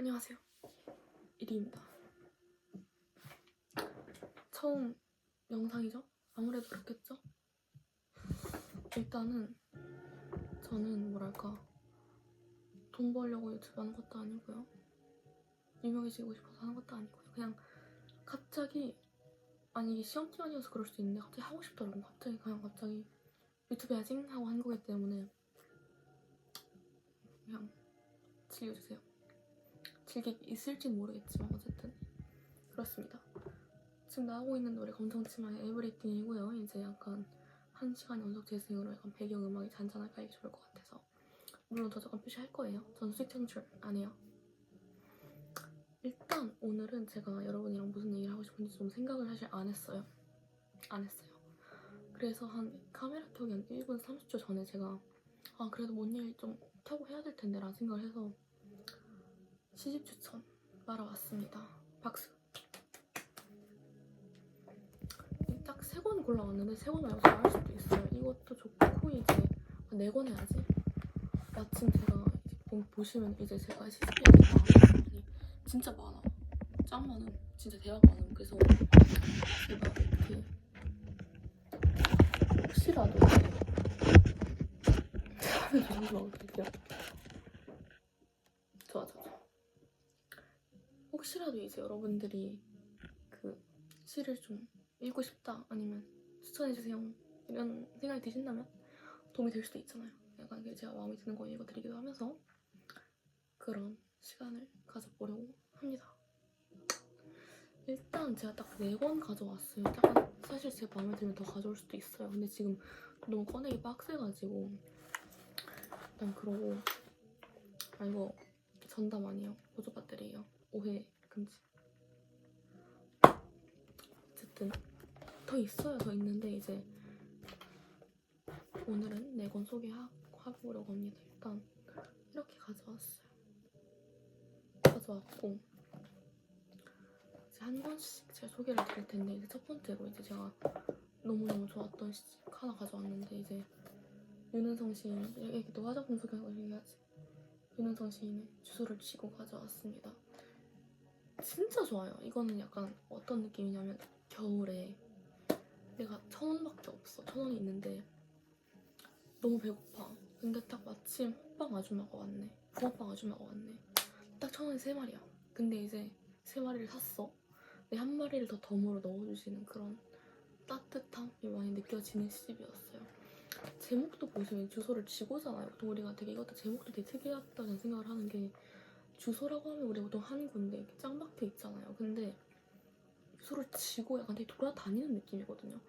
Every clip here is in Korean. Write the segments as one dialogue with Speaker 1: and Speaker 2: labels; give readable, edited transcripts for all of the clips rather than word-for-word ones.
Speaker 1: 안녕하세요. 1위입니다. 처음 영상이죠? 아무래도 그렇겠죠? 일단은 저는 돈 벌려고 유튜브 하는 것도 아니고요. 유명해지고 싶어서 하는 것도 아니고요. 그냥 갑자기, 아니 이게 시험 기간이어서 그럴 수도 있는데 갑자기 하고 싶더라고요. 갑자기 유튜브 해야지 하고 한 거기 때문에 그냥 즐겨주세요. 즐기 있을진 모르겠지만 어쨌든 그렇습니다. 지금 나오고 있는 노래 검정치마의 에브리띵이고요. 이제 약간 1시간 연속 재생으로 약간 배경음악이 잔잔하게 하기 좋을 것 같아서, 물론 저 잠깐 표시할 거예요. 전 수익 창출 안 해요. 일단 오늘은 제가 여러분이랑 무슨 얘기를 하고 싶은지 좀 생각을 사실 안 했어요. 그래서 한 카메라 켜기 한 1분 30초 전에 제가 그래도 뭔 일 좀 켜고 해야 될 텐데 라는 생각을 해서 시집 추천 말아왔습니다. 박수. 딱 3권 골라왔는데 3권 말고 더 할 수도 있어요. 이것도 좋고 이제 4권 해야지. 마침 제가 이제 보시면 이제 제가 시집이 진짜 많아. 짱 많음. 진짜 대박 많음. 그래서 제가 이렇게 혹시라도 이런 거 어떡해요? 좋아. 혹시라도 이제 여러분들이 그 시를 좀 읽고 싶다 아니면 추천해주세요 이런 생각이 드신다면 도움이 될 수도 있잖아요. 약간 제가 마음에 드는 거 읽어드리기도 하면서 그런 시간을 가져보려고 합니다. 일단 제가 딱 4권 가져왔어요. 약간 사실 제 마음에 들면 더 가져올 수도 있어요. 근데 지금 너무 꺼내기 빡세가지고 일단 그러고, 이거 전담 아니에요. 보조 배터리예요. 오해 금지. 어쨌든 더 있어요. 더 있는데 이제 오늘은 4권 소개하고 합니다. 일단 이렇게 가져왔고 이제 한 권씩 제가 소개를 드릴 텐데, 이제 첫 번째로 이제 제가 너무너무 좋았던 시집 하나 가져왔는데, 이제 윤은성 시인, 이렇게 또 화장품 소개하고 얘기하지. 윤은성 시인의 주소를 치고 가져왔습니다. 진짜 좋아요. 이거는 약간 어떤 느낌이냐면, 겨울에 내가 1,000원밖에 없어. 1,000원이 있는데 너무 배고파. 근데 딱 마침 호빵 아줌마가 왔네. 붕어빵 아줌마가 왔네. 딱 1,000원에 3마리야. 근데 이제 3마리를 샀어. 근데 한 마리를 더 덤으로 넣어주시는 그런 따뜻함이 많이 느껴지는 시집이었어요. 제목도 보시면 주소를 지고잖아요. 보통 우리가 되게 이것도 제목도 되게 특이하다는 생각을 하는 게, 주소라고 하면 우리가 보통 한 군데 이렇게 짱 박혀 있잖아요. 근데 주소를 지고 약간 되게 돌아다니는 느낌이거든요.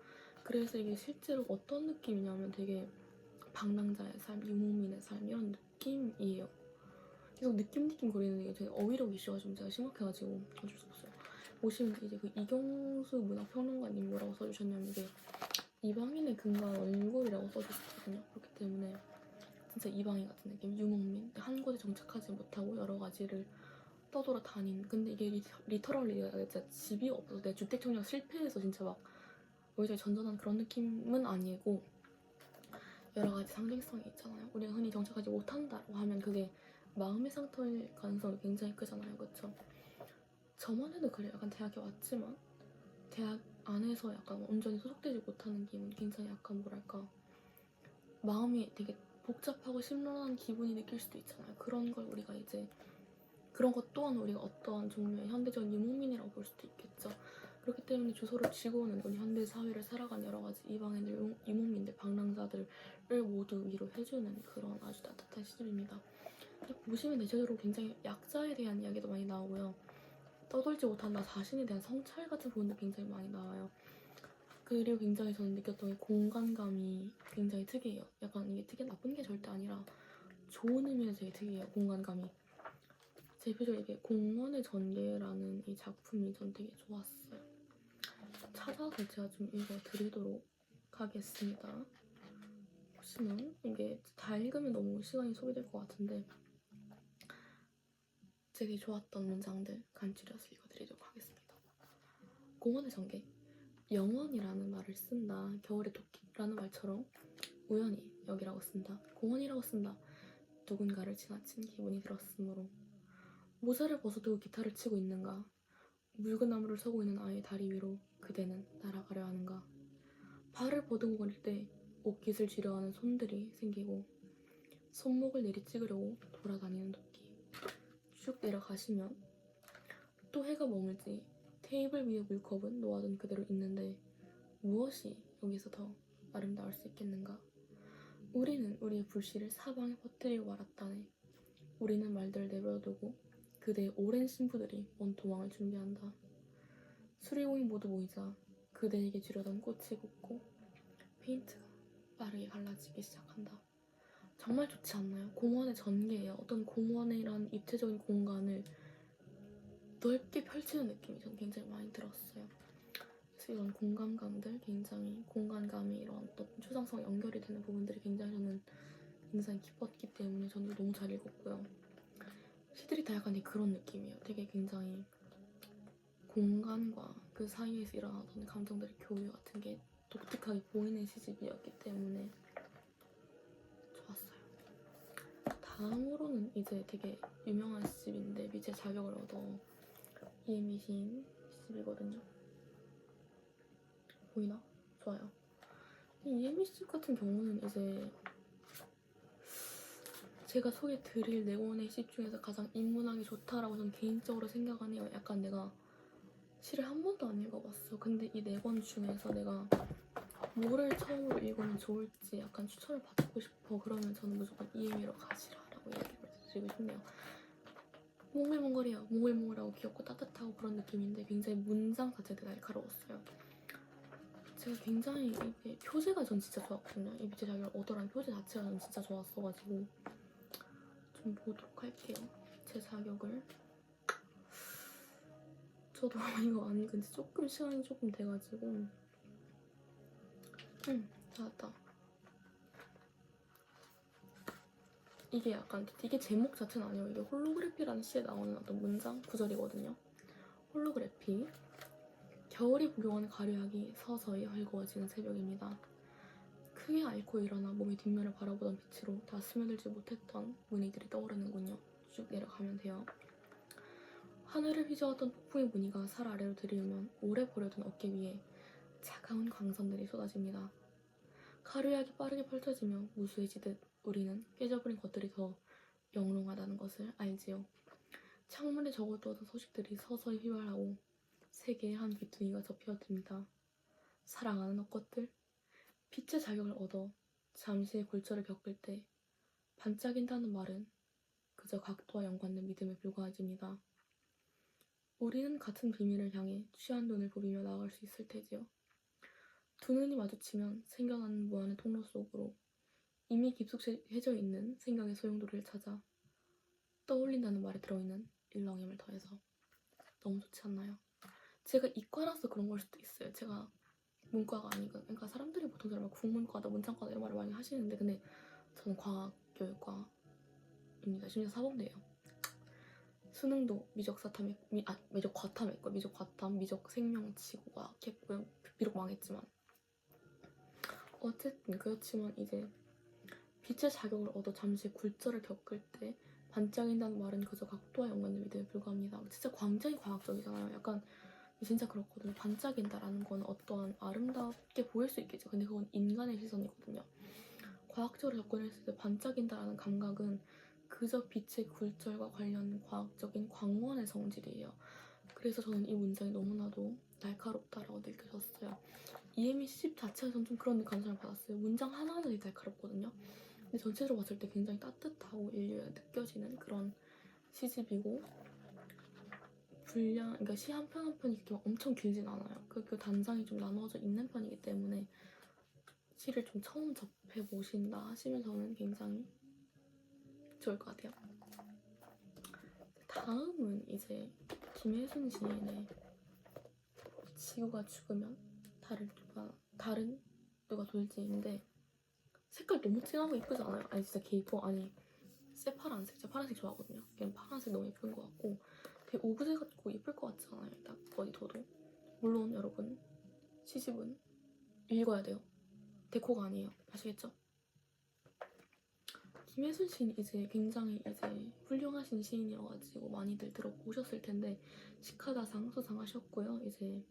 Speaker 1: 그래서 이게 실제로 어떤 느낌이냐면 되게 방랑자의 삶, 유목민의 삶 이런 느낌이에요. 계속 느낌 거리는 게 되게 어휘력 이슈가 좀 제가 심각해가지고 어쩔 수 없어요. 보시면 이제 그 이경수 문학평론가님 뭐라고 써주셨냐면, 이게 이방인의 근간 얼굴이라고 써주셨거든요. 그렇기 때문에 진짜 이방인 같은 느낌, 유목민, 한 곳에 정착하지 못하고 여러 가지를 떠돌아다닌. 근데 이게 리터럴리 진짜 집이 없어서 내 주택 청약 실패해서 진짜 막 여기저기 전전한 그런 느낌은 아니고, 여러 가지 상징성이 있잖아요. 우리가 흔히 정착하지 못한다고 하면 그게 마음의 상처일 가능성이 굉장히 크잖아요. 그쵸? 저만 해도 그래요. 약간 대학에 왔지만 대학 안에서 약간 온전히 소속되지 못하는 기분, 굉장히 약간 마음이 되게 복잡하고 심란한 기분이 느낄 수도 있잖아요. 그런 걸 우리가 이제, 그런 것 또한 우리가 어떠한 종류의 현대적인 유목민이라고 볼 수도 있겠죠. 그렇기 때문에 주소를 쥐고는 우리 현대 사회를 살아가는 여러 가지 이방인들, 유목민들, 방랑자들을 모두 위로해주는 그런 아주 따뜻한 시집입니다. 보시면 대체적으로 굉장히 약자에 대한 이야기도 많이 나오고요. 떠돌지 못한 나 자신에 대한 성찰 같은 부분도 굉장히 많이 나와요. 그리고 굉장히 저는 느꼈던 게 공간감이 굉장히 특이해요. 약간 이게 되게 나쁜 게 절대 아니라 좋은 의미에서 되게 특이해요. 공간감이. 대표적으로 이게 공원의 전개라는 이 작품이 전 되게 좋았어요. 찾아서 제가 좀 읽어드리도록 하겠습니다. 보시면 이게 다 읽으면 너무 시간이 소비될 것 같은데 되게 좋았던 문장들 간추려서 읽어드리도록 하겠습니다. 공원의 전개. 영원이라는 말을 쓴다. 겨울의 토끼라는 말처럼 우연히 여기라고 쓴다. 공원이라고 쓴다. 누군가를 지나친 기분이 들었으므로. 모자를 벗어두고 기타를 치고 있는가? 묽은 나무를 서고 있는 아이의 다리 위로 그대는 날아가려 하는가? 발을 버둥거릴 때 옷깃을 쥐려하는 손들이 생기고 손목을 내리 찍으려고 돌아다니는 토끼. 쭉 내려가시면 또 해가 머물지 테이블 위에 물컵은 놓아둔 그대로 있는데 무엇이 여기서 더 아름다울 수 있겠는가? 우리는 우리의 불씨를 사방에 퍼뜨리고 말았다네. 우리는 말들을 내버려두고 그대의 오랜 신부들이 먼 도망을 준비한다. 수리공이 모두 모이자 그대에게 주려던 꽃이 굳고 페인트가 빠르게 갈라지기 시작한다. 정말 좋지 않나요? 공원의 전개예요. 어떤 공원이란 입체적인 공간을 넓게 펼치는 느낌이 저는 굉장히 많이 들었어요. 그래서 이런 공간감들, 굉장히 공간감이 이런 어떤 추상성 연결이 되는 부분들이 굉장히 저는 굉장히 기뻤기 때문에 저는 너무 잘 읽었고요. 시들이 다 약간 그런 느낌이에요. 되게 굉장히 공간과 그 사이에서 일어나던 감정들의 교류 같은 게 독특하게 보이는 시집이었기 때문에 좋았어요. 다음으로는 이제 되게 유명한 시집인데 미제 자격을 얻어 이혜미 시인 시집이거든요. 보이나? 좋아요. 이혜미 시집 같은 경우는 이제 제가 소개드릴 네 권의 시 중에서 가장 입문하기 좋다라고 저는 개인적으로 생각은 해요. 약간 내가 시를 한 번도 안 읽어봤어. 근데 이 네 권 중에서 내가 뭐를 처음으로 읽으면 좋을지 약간 추천을 받고 싶어. 그러면 저는 무조건 이혜미로 가시라라고 얘기를 드리고 싶네요. 몽글몽글해요. 몽글몽글하고 귀엽고 따뜻하고 그런 느낌인데 굉장히 문장 자체가 날카로웠어요. 제가 굉장히 이게 표제가 전 진짜 좋았거든요. 이 미제 자격을 얻으라는 표제 자체가 전 진짜 좋았어가지고 좀 보도록 할게요. 제 자격을. 저도 이거 안 읽은 지 조금 시간이 조금 돼가지고 찾았다. 이게 약간 이게 제목 자체는 아니에요. 이게 홀로그래피라는 시에 나오는 어떤 문장 구절이거든요. 홀로그래피. 겨울이 복용하는 가려하기 서서히 헐거워지는 새벽입니다. 크게 앓고 일어나 몸의 뒷면을 바라보던 빛으로 다 스며들지 못했던 무늬들이 떠오르는군요. 쭉 내려가면 돼요. 하늘을 휘저었던 폭풍의 무늬가 살 아래로 들이우면 오래 버려둔 어깨 위에 차가운 광선들이 쏟아집니다. 가루약이 빠르게 펼쳐지며 무수해지듯 우리는 깨져버린 것들이 더 영롱하다는 것을 알지요. 창문에 적어두었던 소식들이 서서히 휘발하고 세계의 한 귀퉁이가 접혀듭니다. 사랑하는 엇것들, 빛의 자격을 얻어 잠시의 골절을 겪을 때 반짝인다는 말은 그저 각도와 연관된 믿음에 불과해집니다. 우리는 같은 비밀을 향해 취한 눈을 부비며 나아갈 수 있을 테지요. 두 눈이 마주치면 생겨나는 무한의 통로 속으로 이미 깊숙해져 있는 생각의 소용돌이를 찾아 떠올린다는 말에 들어있는 일렁임을 더해서. 너무 좋지 않나요? 제가 이과라서 그런 걸 수도 있어요. 제가 문과가 아니거든요. 그러니까 사람들이 보통 저를 국문과다 문창과다 이런 말을 많이 하시는데 근데 저는 과학교육과입니다. 심지어 사범대예요. 수능도 미적 과탐 했고 미적 과탐, 미적 생명지구과학 했고요. 비록 망했지만 어쨌든 그렇지만 이제 빛의 자격을 얻어 잠시 굴절을 겪을 때 반짝인다는 말은 그저 각도와 연관된 믿음에 불과합니다. 진짜 굉장히 과학적이잖아요. 약간 진짜 그렇거든요. 반짝인다라는 건 어떠한 아름답게 보일 수 있겠죠. 근데 그건 인간의 시선이거든요. 과학적으로 접근했을 때 반짝인다라는 감각은 그저 빛의 굴절과 관련 과학적인 광원의 성질이에요. 그래서 저는 이 문장이 너무나도 날카롭다라고 느껴졌어요. 이혜미 시집 자체에서는 좀 그런 감상을 받았어요. 문장 하나하나 되게 날카롭거든요. 근데 전체적으로 봤을 때 굉장히 따뜻하고 인류에 느껴지는 그런 시집이고 그러니까 시 한 편 한 편이 그렇게 엄청 길진 않아요. 그 단장이 좀 나눠져 있는 편이기 때문에 시를 좀 처음 접해보신다 하시면 저는 굉장히 좋을 것 같아요. 다음은 이제 김혜순 시인의 지구가 죽으면 다른 누가 돌지인데 색깔 너무 진하고 예쁘지 않아요? 아니 진짜 개이뻐. 아니 새파란색, 제가 파란색 좋아하거든요. 그냥 파란색 너무 예쁜 것 같고 되게 오브제 같고 예쁠 것 같지 않아요? 딱 어디 둬도. 물론 여러분 시집은 읽어야 돼요. 데코가 아니에요. 아시겠죠? 김혜순 시인이 이제 굉장히 이제 훌륭하신 시인이어가지고 많이들 들어보셨을 텐데 시카다상 수상하셨고요. 이제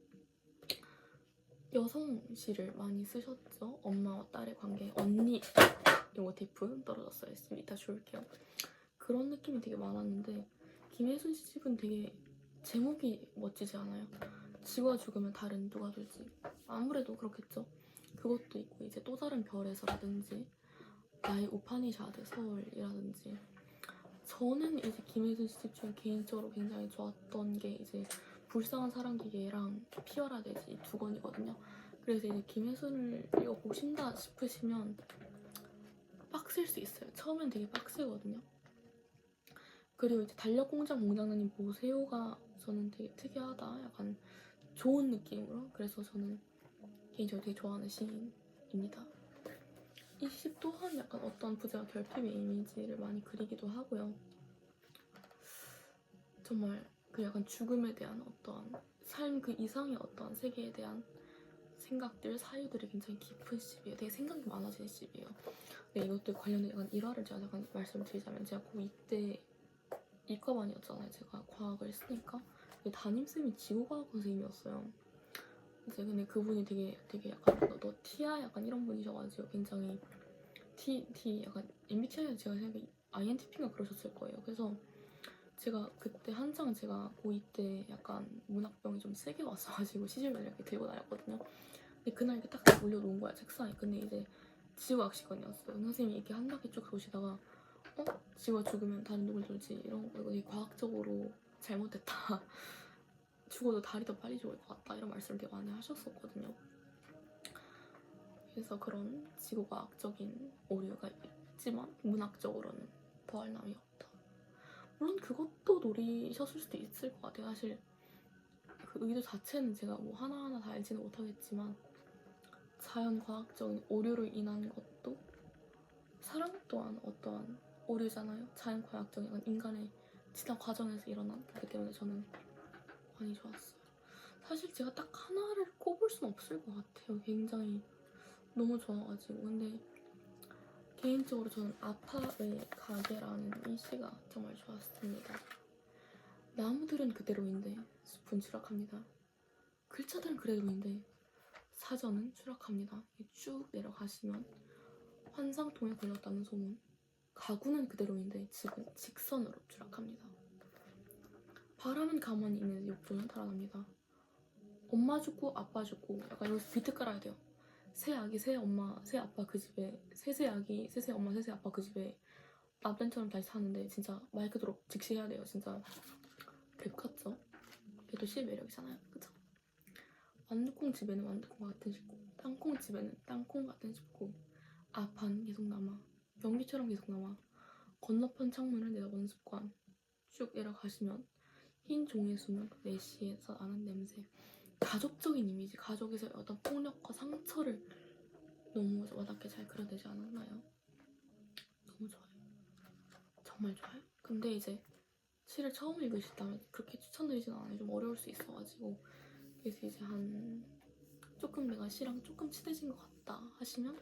Speaker 1: 여성 시를 많이 쓰셨죠. 엄마와 딸의 관계, 언니 이 모티프 떨어졌어요. 이따 줄게요. 그런 느낌이 되게 많았는데 김혜순 씨 집은 되게 제목이 멋지지 않아요? 지구가 죽으면 달은 누가 될지 아무래도 그렇겠죠. 그것도 있고 이제 또 다른 별에서라든지 나의 우파니샤드 서울이라든지 저는 이제 김혜순 씨 집 중에 개인적으로 굉장히 좋았던 게 이제 불쌍한 사랑기계랑 피어라 돼지 이 두 권이거든요. 그래서 이제 김혜순을 읽어보신다 싶으시면 빡셀 수 있어요. 처음엔 되게 빡세거든요. 그리고 이제 달력공장 공장장님 보세요가 저는 되게 특이하다. 약간 좋은 느낌으로. 그래서 저는 개인적으로 되게 좋아하는 시인입니다. 이 시 또한 약간 어떤 부제와 결핍의 이미지를 많이 그리기도 하고요. 정말 그 약간 죽음에 대한 어떠한 삶 그 이상의 어떠한 세계에 대한 생각들, 사유들이 굉장히 깊은 시이에요. 되게 생각이 많아지는 시이에요. 네, 이것도 관련된 약간 일화를 제가 잠깐 말씀을 드리자면 제가 고2 때 이과반이었잖아요. 제가 과학을 했으니까 담임쌤이 지구과학 선생님이었어요. 이제 근데 그분이 되게 약간 너 T야? 약간 이런 분이셔가지고 굉장히 T 약간 MBTI에서 제가 생각에 INTP인가 그러셨을 거예요. 그래서 제가 그때 한창 제가 고2 때 약간 문학병이 좀 세게 왔어가지고 시집을 이렇게 들고 다녔거든요. 근데 그날 이렇게 딱 올려놓은 거야 책상에. 근데 이제 지구과학 시간이었어요. 선생님이 이렇게 한 바퀴 쭉 도시다가 지구가 죽으면 달은 누굴 돌지 이런 거 이거 되게 과학적으로 잘못됐다. 죽어도 달이 더 빨리 죽을 것 같다 이런 말씀을 되게 많이 하셨었거든요. 그래서 그런 지구과학적인 오류가 있지만 문학적으로는 더할 나위 없다. 물론 그것도 노리셨을 수도 있을 것 같아요. 사실 그 의도 자체는 제가 뭐 하나하나 다 알지는 못하겠지만 자연과학적인 오류로 인한 것도 사랑 또한 어떠한 오류잖아요. 자연과학적인 인간의 지난 과정에서 일어난 그렇기 때문에 저는 많이 좋았어요. 사실 제가 딱 하나를 꼽을 순 없을 것 같아요. 굉장히 너무 좋아가지고. 근데 개인적으로 저는 아파의 가게라는 이 시가 정말 좋았습니다. 나무들은 그대로인데 숲은 추락합니다. 글자들은 그대로인데 사전은 추락합니다. 쭉 내려가시면 환상통에 걸렸다는 소문. 가구는 그대로인데 집은 직선으로 추락합니다. 바람은 가만히 있는데 욕조는 달아납니다. 엄마 죽고 아빠 죽고 약간 여기서 비트 깔아야 돼요. 새 아기 새 엄마 새 아빠 그 집에 새새 아기 새새 엄마 새새 아빠 그 집에 남편처럼 다시 사는데 진짜 말 그대로 직시해야 돼요. 진짜 급 같죠? 그게 또 시의 매력이잖아요. 그쵸? 완두콩 집에는 완두콩 같은 식구, 땅콩 집에는 땅콩 같은 식구. 아파는 계속 남아 연기처럼 계속 남아 건너편 창문을 내다보는 습관. 쭉 내려가시면 흰 종이에 숨은 4시에서 나는 냄새. 가족적인 이미지, 가족에서의 어떤 폭력과 상처를 너무 와닿게 잘 그려내지 않았나요? 너무 좋아요. 정말 좋아요. 근데 이제 시를 처음 읽으시다면 그렇게 추천드리진 않아요. 좀 어려울 수 있어가지고. 그래서 이제 한 조금 내가 시랑 조금 친해진 것 같다 하시면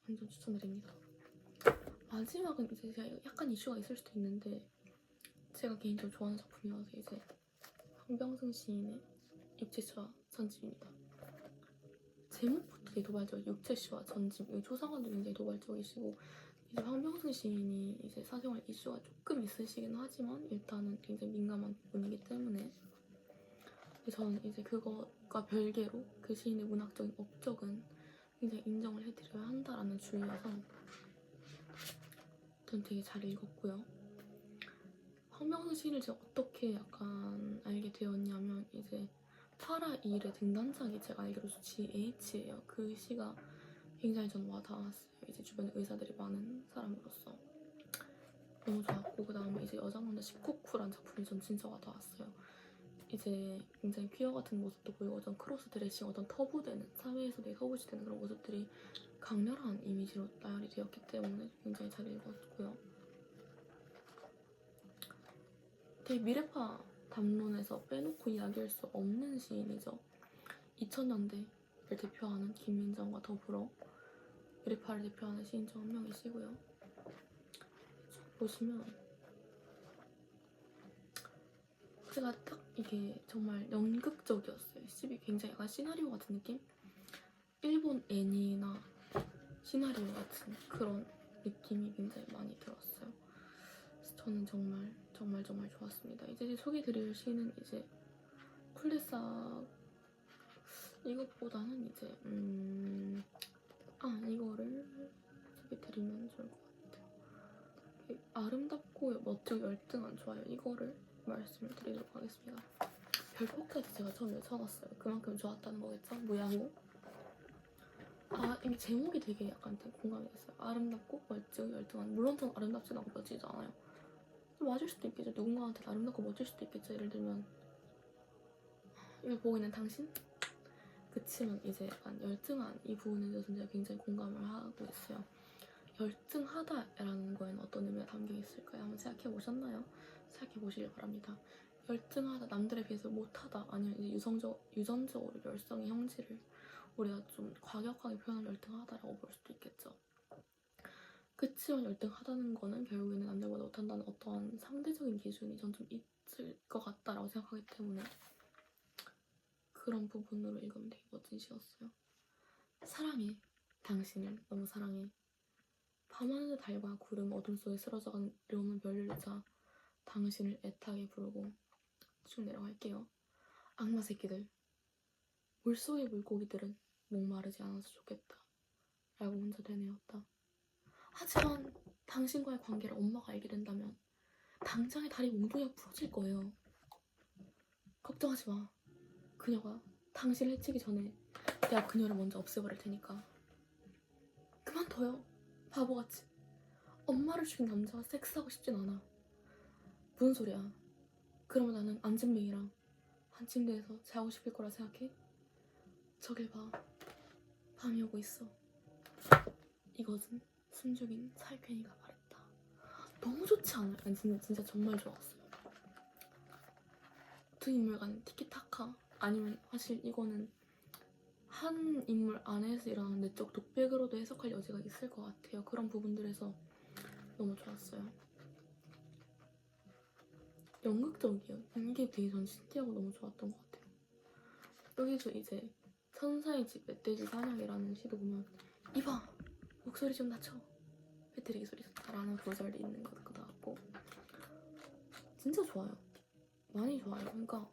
Speaker 1: 완전 추천드립니다. 마지막은 이제 제가 약간 이슈가 있을 수도 있는데 제가 개인적으로 좋아하는 작품이어서 이제 황병승 시인의 육체시와 전집입니다. 제목부터 되게 도발적. 육체시와 전집. 초상화도 굉장히 도발적이시고 이제 황병승 시인이 이제 사생활 이슈가 조금 있으시긴 하지만 일단은 굉장히 민감한 부분이기 때문에 저는 이제 그것과 별개로 그 시인의 문학적인 업적은 굉장히 인정을 해드려야 한다라는 주의여서 전 되게 잘 읽었고요. 황병승 시인을 제가 어떻게 약간 알게 되었냐면 이제 파라 2일의 등단작이 제가 알기로 GH예요. 그 시가 굉장히 전 와닿았어요. 이제 주변에 의사들이 많은 사람으로서 너무 좋았고 그 다음에 이제 여장원자 시코쿠라는 작품이 전 진짜 와닿았어요. 이제 굉장히 퀴어 같은 모습도 보이고 어떤 크로스 드레싱, 어떤 터부되는 사회에서 되게 터부시되는 그런 모습들이 강렬한 이미지로 나열이 되었기 때문에 굉장히 잘 읽었고요. 되게 미래파 담론에서 빼놓고 이야기할 수 없는 시인이죠. 2000년대를 대표하는 김민정과 더불어 미래파를 대표하는 시인 중 한 명이시고요. 보시면 제가 딱 이게 정말 연극적이었어요. 시집이 굉장히 약간 시나리오 같은 느낌? 일본 애니나 시나리오 같은 그런 느낌이 굉장히 많이 들었어요. 그래서 저는 정말 정말 정말 좋았습니다. 이제 소개드릴 시는 이제 쿨리사 이것보다는 이제 이거를 소개드리면 좋을 것 같아요. 아름답고 멋지고 열등한 좋아요. 이거를 말씀을 드리도록 하겠습니다. 별표까지 제가 처음에 쳐놨어요. 그만큼 좋았다는 거겠죠? 뭐야고? 이게 제목이 되게 약간 공감이 됐어요. 아름답고 멋지고 열등한. 물론 전 아름답지도 않고 멋지지 않아요. 맞을 수도 있겠죠. 누군가한테 아름답고 멋질 수도 있겠죠. 예를 들면 이걸 보고 있는 당신? 그치만 이제 약간 열등한 이 부분에 대해서 제가 굉장히 공감을 하고 있어요. 열등하다라는 거에는 어떤 의미가 담겨 있을까요? 한번 생각해 보셨나요? 생각해 보시길 바랍니다. 열등하다, 남들에 비해서 못하다, 아니면 이제 유전적으로 열성의 형질을 우리가 좀 과격하게 표현한 열등하다라고 볼 수도 있겠죠. 그치만 열등하다는 거는 결국에는 남들보다 못한다는 어떠한 상대적인 기준이 전 좀 있을 것 같다라고 생각하기 때문에 그런 부분으로 읽으면 되게 멋진 시였어요. 사랑해. 당신을 너무 사랑해. 밤하늘 달과 구름 어둠 속에 쓰러져가는 별일자 당신을 애타게 부르고 쭉 내려갈게요. 악마 새끼들. 물속의 물고기들은 목마르지 않아서 좋겠다. 라고 혼자 되뇌었다. 하지만 당신과의 관계를 엄마가 알게 된다면 당장의 다리 몽둥이가 부러질 거예요. 걱정하지 마. 그녀가 당신을 해치기 전에 내가 그녀를 먼저 없애버릴 테니까. 그만둬요. 바보같이. 엄마를 죽인 남자와 섹스하고 싶진 않아. 무슨 소리야. 그러면 나는 안진뱅이랑 한 침대에서 자고 싶을 거라 생각해? 저길 봐. 밤이 오고 있어. 이것은 숨죽인 살쾡이가 말했다. 너무 좋지 않아요? 난 진짜 정말 좋았어요. 두 인물 간 티키타카 아니면 사실 이거는 한 인물 안에서 일어나는 내적 독백으로도 해석할 여지가 있을 것 같아요. 그런 부분들에서 너무 좋았어요. 연극적이에요. 이게 되게 전 신기하고 너무 좋았던 것 같아요. 여기서 이제 천사의 집 멧돼지 사냥이라는 시도 보면 이봐! 목소리 좀 낮춰! 패트릭이 소리 좋다라는 구절이 있는 것도 같고 진짜 좋아요. 많이 좋아요. 그러니까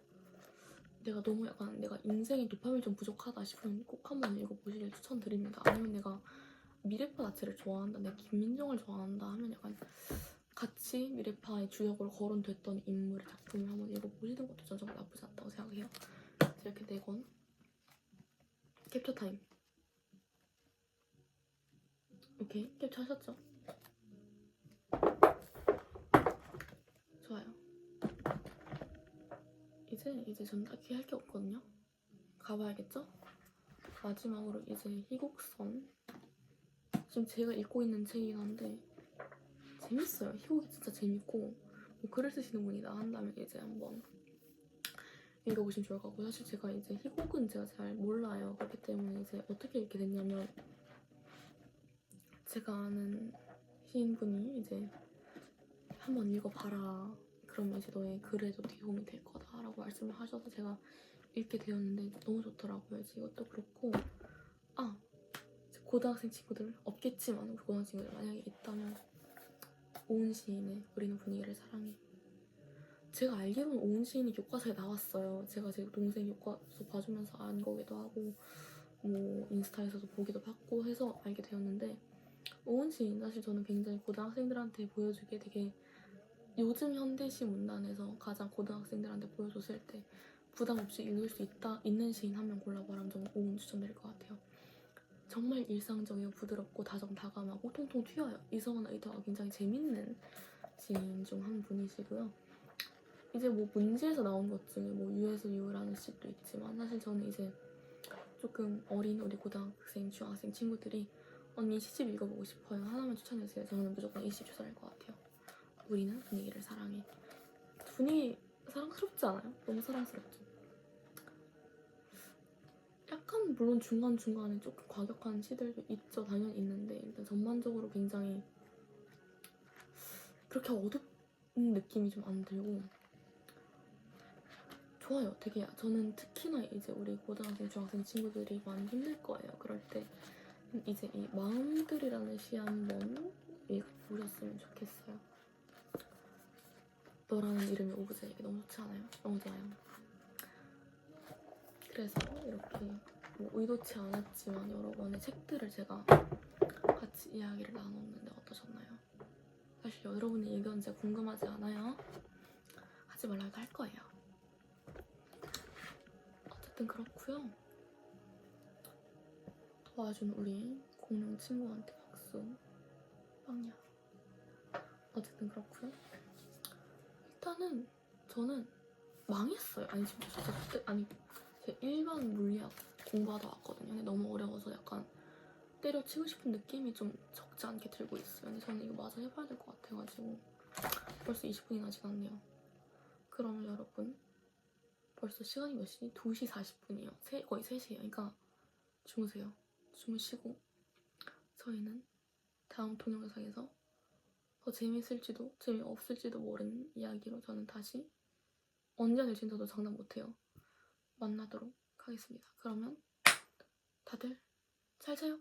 Speaker 1: 내가 너무 약간 내가 인생에 도파민 좀 부족하다 싶으면 꼭 한번 읽어보시길 추천드립니다. 아니면 내가 미래파 자체를 좋아한다, 내가 김민정을 좋아한다 하면 약간 같이 미래파의 주역으로 거론됐던 인물의 작품을 한번 읽어보시는 것도 전 정말 나쁘지 않다고 생각해요. 이렇게 4권 캡처 타임. 오케이, 캡처 하셨죠? 좋아요. 이제 전 딱히 할 게 없거든요. 가봐야겠죠? 마지막으로 이제 희곡선. 지금 제가 읽고 있는 책이긴 한데 재밌어요. 희곡이 진짜 재밌고 뭐 글을 쓰시는 분이 나간다면 이제 한번 읽어보시면 좋을 것 같고, 사실 제가 이제 희곡은 제가 잘 몰라요. 그렇기 때문에 이제 어떻게 읽게 됐냐면 제가 아는 시인분이 이제 한번 읽어봐라. 그러면 이제 너의 글에도 도움이 될 거다라고 말씀을 하셔서 제가 읽게 되었는데 너무 좋더라고요. 이제 이것도 그렇고 고등학생 친구들 없겠지만 우리 고등학생 친구들 만약에 있다면 오은 시인의 우리는 분위기를 사랑해. 제가 알기로는 오은 시인이 교과서에 나왔어요. 제가 제 동생 교과서 봐주면서 안 거기도 하고 뭐 인스타에서도 보기도 받고 해서 알게 되었는데, 오은 시인 사실 저는 굉장히 고등학생들한테 보여주기에 되게 요즘 현대시 문단에서 가장 고등학생들한테 보여줬을 때 부담 없이 읽을 수 있는 시인 한 명 골라봐라면 저는 오은 추천드릴 것 같아요. 정말 일상적이고 부드럽고 다정다감하고 통통 튀어요. 이성은 의도가 굉장히 재밌는 시인 중 한 분이시고요. 이제 뭐 문제에서 나온 것 중에 뭐 유에서 유라는 시도 있지만 사실 저는 이제 조금 어린 우리 고등학생, 중학생 친구들이 언니 시집 읽어보고 싶어요. 하나만 추천해주세요. 저는 무조건 이 시 추천할 것 같아요. 우리는 분위기를 사랑해. 분위기 사랑스럽지 않아요? 너무 사랑스럽죠. 약간 물론 중간중간에 조금 과격한 시들도 있죠. 당연히 있는데 일단 전반적으로 굉장히 그렇게 어둡은 느낌이 좀 안 들고 좋아요. 되게 저는 특히나 이제 우리 고등학생, 중학생 친구들이 많이 힘들 거예요. 그럴 때 이제 이 마음들이라는 시 한번 읽어보셨으면 좋겠어요. 너라는 이름의 오브제 이게 너무 좋지 않아요? 너무 좋아요. 그래서 이렇게 뭐 의도치 않았지만 여러 권의 책들을 제가 같이 이야기를 나눴는데 어떠셨나요? 사실 여러분의 의견 진짜 궁금하지 않아요? 하지 말라고 할 거예요. 어쨌든 그렇고요. 도와준 우리 공룡 친구한테 박수. 빵야. 어쨌든 그렇고요. 일단은 저는 망했어요. 아니 진짜 그때 아니 제 일반 물리학 공부하다 왔거든요. 근데 너무 어려워서 약간 때려치고 싶은 느낌이 좀 적지 않게 들고 있어요. 근데 저는 이거 마저 해봐야 될 것 같아가지고 벌써 20분이나 지났네요. 그러면 여러분 벌써 시간이 몇 시? 2시 40분이에요. 거의 3시에요. 그러니까 주무세요. 주무시고 저희는 다음 동영상에서 더 재밌을지도 재미없을지도 모르는 이야기로 저는 다시 언제 될진 저도 장담 못해요. 만나도록 하겠습니다. 그러면 다들 잘 자요.